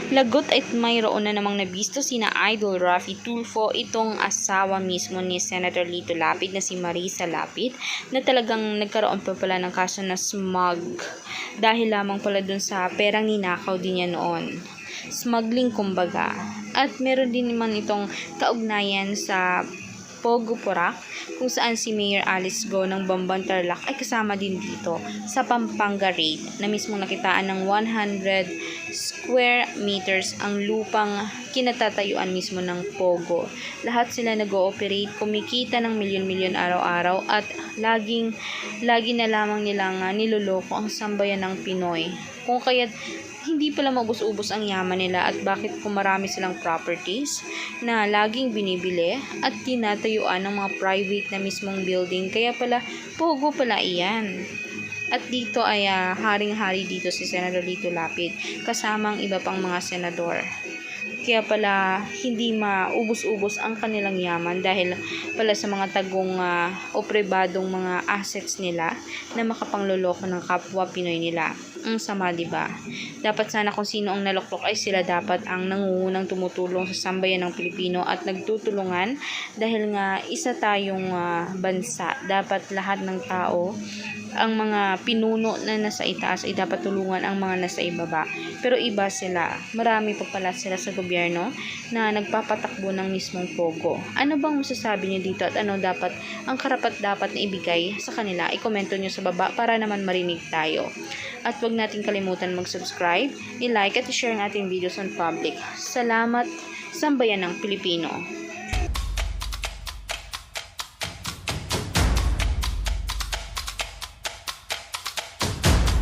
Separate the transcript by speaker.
Speaker 1: Lagot at mayroon na namang nabisto sina Idol Raffy Tulfo, itong asawa mismo ni Senator Lito Lapid na si Marisa Lapid, na talagang nagkaroon pa pala ng kaso na smug dahil lamang pala dun sa perang ninakaw din niya noon. Smuggling kumbaga. At meron din naman itong kaugnayan sa Pogo Porac, kung saan si Mayor Alice Go ng Bamban Tarlac ay kasama din dito sa Pampanga raid na mismong nakitaan ng 100 square meters ang lupang kinatatayuan mismo ng Pogo. Lahat sila nag-ooperate, kumikita ng milyon-milyon araw-araw at lagi na lamang nilang niloloko ang sambayan ng Pinoy. Kung kaya't hindi pala maubos-ubos ang yaman nila at bakit kung marami silang properties na laging binibili at tinatayuan ng mga private na mismong building. Kaya pala, Pogo pala iyan. At dito ay haring-hari dito si Senator Lito Lapid kasamang iba pang mga senador. Kaya pala hindi maubos-ubos ang kanilang yaman dahil pala sa mga tagong o pribadong mga assets nila na makapangloloko ng kapwa Pinoy nila. Ang sama, diba? Dapat sana kung sino ang naloklok ay sila dapat ang nangungunang tumutulong sa sambayan ng Pilipino at nagtutulungan dahil nga isa tayong bansa. Dapat lahat ng tao, ang mga pinuno na nasa itaas ay dapat tulungan ang mga nasa ibaba. Pero iba sila. Marami pa pala sila sa gobyerno na nagpapatakbo ng mismong Pogo. Ano bang masasabi niyo dito at ano dapat ang karapat-dapat na ibigay sa kanila? I-komento niyo sa baba para naman marinig tayo. At huwag natin kalimutan mag-subscribe, i-like at i-share ang ating videos on public. Salamat, sambayan ng Pilipino.